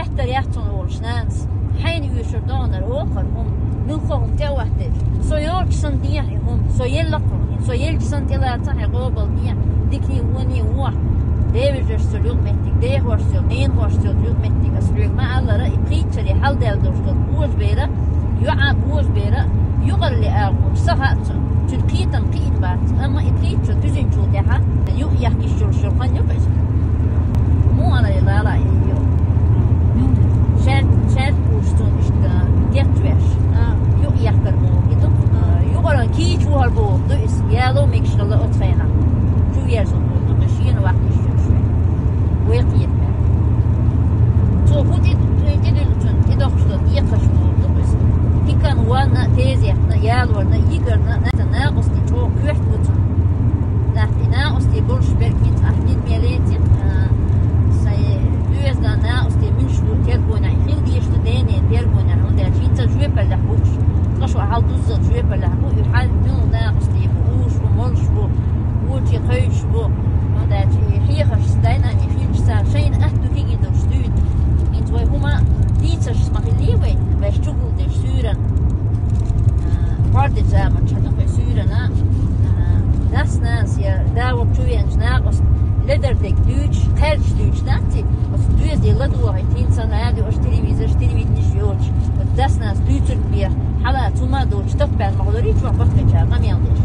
يحتر يحتون ورشنانس حين يشردون الأخر هم نخهم توحدة سويرج سنديهم سويلقهم سويلج سنديلاتهم يقابل ديا ديكني وني وح ديفيد سلوك متك ده ورسل نين ورسل سلوك متك سلوك ما الله رأي قيتري حل دل دوشتل بوز بيرا يعاب بوز بيرا يغلي أغو سهات تلقيتن قيت بات أما إقيت تزين جودها يو يحكي شر خان يبز مو أنا لا لا يو شاد بوستون إشتا جتوش يو يحكي مو يدو يغلي كي جو هالبو دوس يالو ميكش الله أتفينا جو يرزون بو ماشين وقت شوي ويقيت تو خودي تدلتون تدخشل يقش مو دوس هيكان وانا تيزي يالورنا يقرنا ناقص دي تو كوحت وتون ناقص دي بولش بركيت أحدين ميلاتي ساي دوزنا ناقص دي من شو تيربونا خيل دي يشتديني تيربونا عند الحين تجوي بلحوش قشوا حال دوزة جوي بلحو يحال دون ناقص دي بوش ومولش بو وجي قيش بو عند حيخش ستاينا يخيل شتا شين أهدو كي جدو شتود انتوي هما ديتش مخليوي باش تقول دي سورن party zaman çatık ve sürena nasıl ya davam çuyen nağız lederdek düç terç düç nanti os düz yıllar duvar insan ayağdı os televizyon yok dasnas düçün bir hala tuma doğru çıtıp ben mağduri çok vakit çağırmam yanlış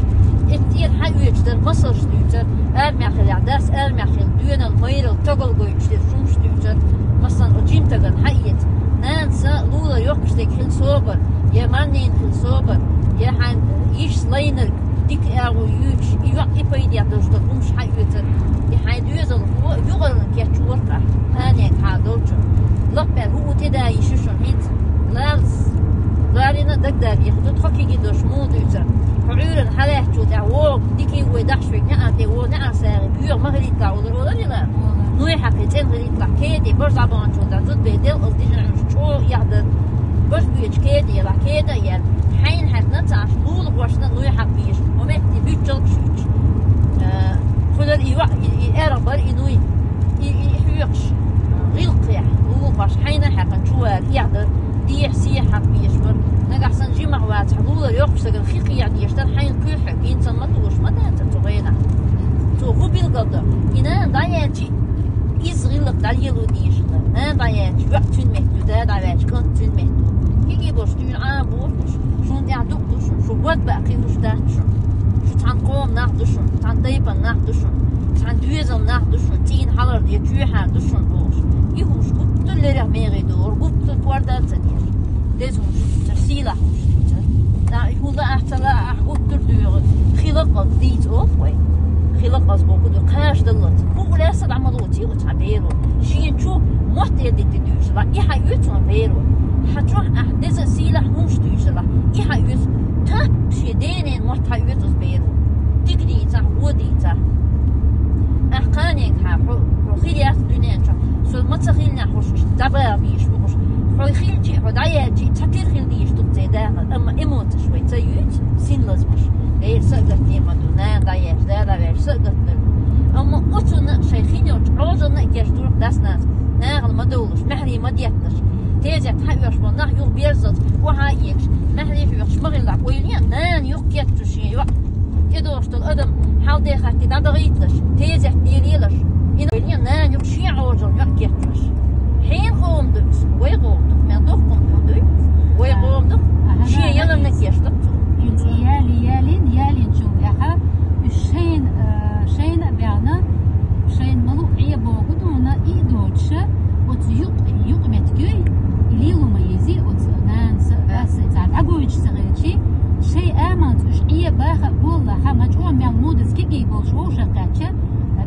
ettiğin hayıçtır masaj düçer ermekler das ermekler düğün almayır togol goyçlar şumuş düçer masan o cimtagan hayıt nansa lula yok işte kil sober ya mannen kil sober يا حن يش سلاينر ديك أو يوش يوقف يدي عطوش تقومش حيوتر يحن يوزل هو يغرن كيتشوركه هاني كعدوجو لقبل هو تدا يشوشون هيت لالس لالينا دقدر يخدو تحكي جدوش مو دوزر حعورن حلاح جو دعوق ديكي ودحش فيك نعتي ونعسى بيور ما غريت لا ولا لا نوي حقيتين غريت لا كيدي برزع بانشون دا زود بيدل أصديجن شو يعدل برز بيج كيدي لا كيدا يل حين حتنا تعرف طول واشنا نوي حقيش ومت بيجل شوش فلر يقربر إنوي يحوش غلقيح وقاش حين حقن شوال يعدل ديح سيح حقيش بر نجحسن جمع وات حلول يقص الخيق يعني يشتر حين كيح إنسان ما توش ما ده تغينا تو هو بالقدر إنا ضايعتي إزغلق دليلو ديشنا نا ضايعتي وقتين مهدو ده ضايعتي كنتين مهدو يجي بوش تين عابوش شون يعدوك دوشون شو بود باقي وش داتشون شو تان قوم ناخدوشون تان دايبا ناخدوشون تان دوزل ناخدوشون تين حلر دي جوحا دوشون بوش يهوش قبط اللي رحميغي دور قبط الكواردات تدير ديزهوش ترسيلا هوش دا يهولا احتلا احقوط تردوغ خلق ديت اوفوي خلق ازبوكو دو قاش دلت هو لاسد عملوتي وتعبيرو شين شو محتي دي تدوش لا إيحا يوتون بيرو حتروح أحدث سيلح موش دوشلا إيحا يوت تاب شدينين محتا يوتوز بيرو تقديتا وديتا أحقانيك ها خيلي أخدونين شا سول متخيلنا خوش دبا بيش وخوش خيل جي حدايا جي تكير خيل ديش تبتي داخل أما إموت شوي تيوت سين لازمش ليه سقط نيما دونان دايش دايش سقط أما أتونا شيخين يوش عوزنا كيشتوح داسناس ناغل مدولش محري مديتنش تيجي تحيوش بناه يو بيرزت وهايكش محري يوش مغلع ويليان نان يوكيتش يو يدوش الأدم حال دي خاتي دادغيتلش تيجي تديريلش إن ويليان نان يوشي عوجل يوكيتش حين قوم دوس ويقوم دوك من دوك قوم دوك ويقوم دوك شي يلا نكيشتك يالين شو ياها شين بيعنا شين ملو عيبو قدونا إيدوتش يق متكوي ليلو ميزي نانس بس تعال عقويش سغيتشي شيء آمن وش عيبا والله حمج أو مودس كي بولش هو شقاتشا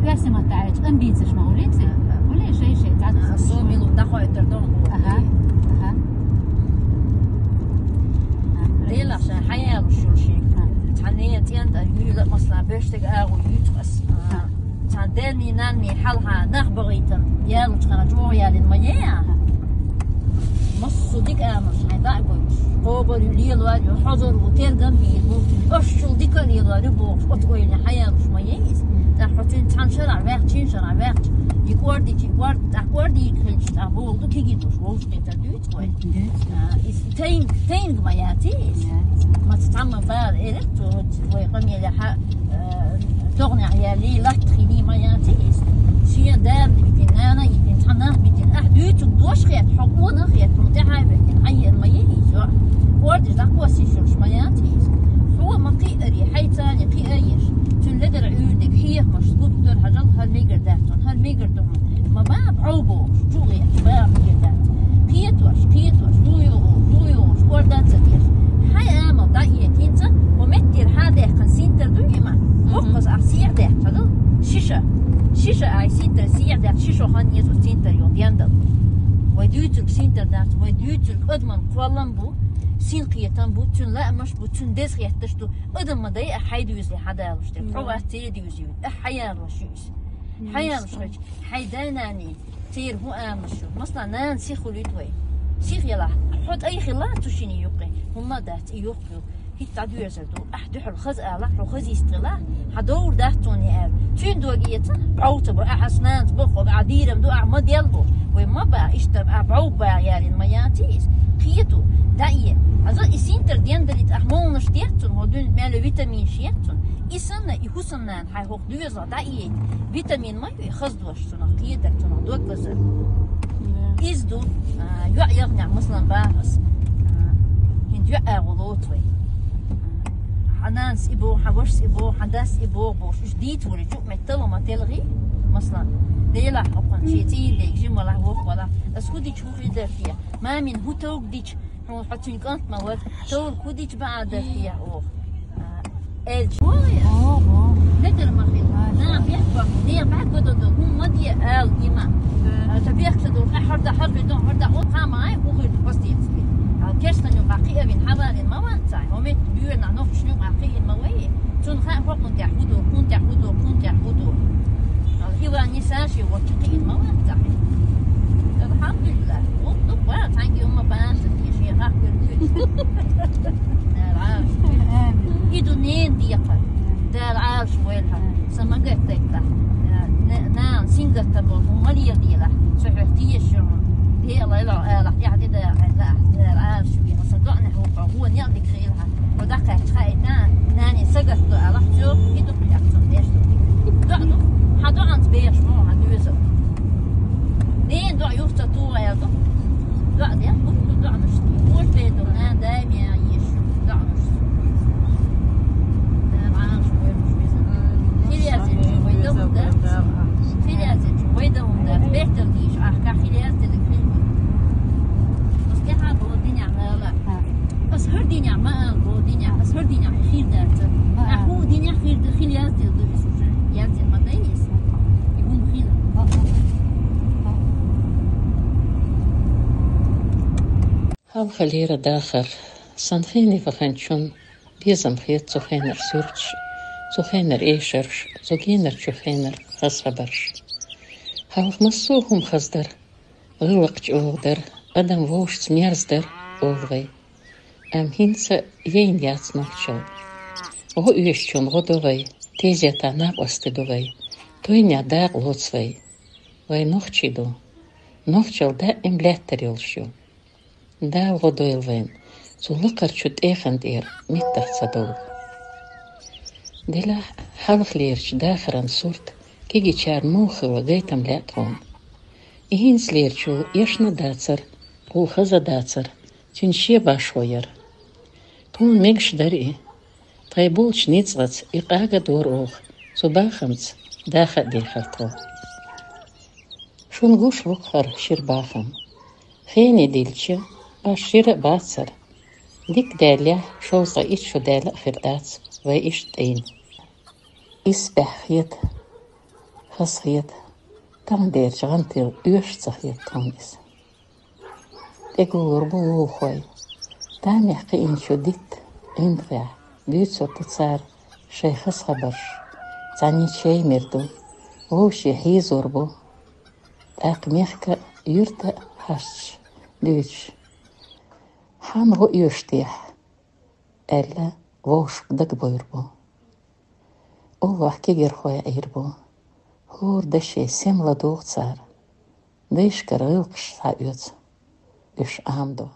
بس ما تعرف أنبيتش ما وليتي ولا شيء تعال الصومي لو دخل التردون أها ليه عشان حياة وشو تعني تيانتا يقول مثلا بيشتك أو يتقص تعني ناني حالها نخبريتن يالو تخنا جوا يالين مياه مصو ديك آمش هيدا بوش قوبر يليلو يحضر وترجم بيلو أشل ديك يليلو بوش أتقولي حياة مش مياه ده حتى تان شرع وقت شرع وقت يقوردي يخلش أبولدو كي جيتوش وش قتلوت وين تين ما ياتيس ما تتعمل بال إلكتو ويقوم يلحق تغني عيالي لا تخلي ما ياتيس شيء دار بيتين أنا يتين تناه بيتين أحدوت دوش خيات حقونا خيات متعب بيتين عين ما يهيزوا وردي دقوا سيشوش ما ياتيس هو ما قيري حيتاني قيريش تنلدر عودك هي مش تقدر هجل هالميجر داتون هالميجر دون ما باب عوبو جوغي باب ميجر دات قيتوش دويوش وردات ستير هاي آمل داية تينتا ومتر هذا قنسينتر دويما وقص أعسير دات هذا شيشة أعسينتر سير دات شيشو خان يزو سينتر يوم يندل ويدوتل سينتر دات ويدوتل أدمن قوالنبو سين قيتان بوتون لا مش بوتون ديس قيتشتو أدم ما ضيق حيدو يزلي حدا وشتي حوا تيري دي يزيد حيان وشيش حيان وشيش حيداناني تير هو آمشو مثلا نان سيخو ليتوي سيخ يلا حط أي خلا تشيني يقي هما دات يقيو هي تعدو يزردو أحدو الخز آلا الخز يستغلا حدور داتوني آل تين دوغيتا بعوتبو أحسنان تبخو بعديرم دو أعمد يلبو وما بقى اشتب أبعوب بقى يعني المياتيس قيتو داية أظن إسينتر ديندريت أحمون نشتيتون هدون مالو فيتامين شيتون إسانا إحسنان هاي هوك دوزا داية فيتامين ما يخزدوشتون قيترتون دوك بزر إزدو يغنع مثلا باغس هند يغلوطوي حنانس إبو حوش إبو حداس إبو بوش جديد ورجوع متلو ما تلغي مثلا ليلا أقن شيتين ليك جيم ولا هوخ ولا أسكودي تشوفي درتيا ما من هو توك ديش هو حتى كانت مواد توك كوديش بعد درتيا أوه إلش نقدر ما خير نعم يحبه هي بعد بدو هم ما دي آل ديما تبيك تدور حردا حرب دون حردا أو قامعي وغير بسيط كشتن يقاقي بين حوالي ما وانتاي هم بيورنا نوف شنو قاقي المويه تون خا حكم تحودو كون تحودو الحيوان يساشي وتقي المواد الحمد لله وطبعا تانجي هم بانس في شيء غاكل العاش يدو نين ديقة دا العاش ويلها سمجت تكلا نان سينجت تبو مالية ديلا سحرتي الشرم هي الله يلا يعني دا العاش فيها صدقنا هو نيالك خيلها ودقة خايت ناني سجت دو ألحجو يدو بيأكتر ديش دو حدو عن تبيش مو عن يوزو نين دو يوفتا طوة يدو دو دي دو نشتي وش بيدو نان دايم يعيش دو نشتي دا العاش خيليازي ويدو دات خيليازي ويدو دات بيحتر ديش أحكا خيليازي لك بس كيف عبو الدنيا عمالا بس هر دنيا ما ألبو دنيا بس هر دنيا خير دات أحو دنيا خيليازي يازي المدايس يقوم خيلة هاو خليرة داخر صنفيني فخنشون بيزم خيط سخينر سورتش سخينر ايشرش زوجينر شخينر خصبرش هاو مصوهم خصدر غوقج اوغدر قدم ووش سميرزدر اوغي ام هينسا ين ياتس نوكشو وهو يشتون غدوغي تيزيتا ناب استدوغي توينيا داق لوتسوي وي نوخشيدو نوخشل دا املاتر يلشو دا غدويلوين زو لقر شد ايخند اير ميتر صدوغ ديلا حلق ليرش داخران صورت كيجي شار موخي وغيتم لاتهم إهينس ليرشو يشنا داتسر قو خزا داتسر تنشي باشوير تون ميكش دري طيبولش نيتزغت إقاقة دور أوخ سباخمت داخل دي خلطو شون غوش وقفر شير باخم خيني ديلتشي باش شير باتسر ديك داليا شوزغا إيشو دالا فردات وإيش تين إسبح خيط خص خيط تان دير جغنتيل يوش تخيط تونيس تقول ربو خوي تان يحقي إنشو ديت إندغا بيوتسو تتصار شي خص خبرش تاني شي مردو ووشي حيزو ربو تاق ميحكا يرتا حش دوش حامغو يوشتيح ألا ووش دق بويربو أو وحكي غير خويا إيربو Hoor de she simla doogtsar. Dees kerilks ha uit. Dus aamdo.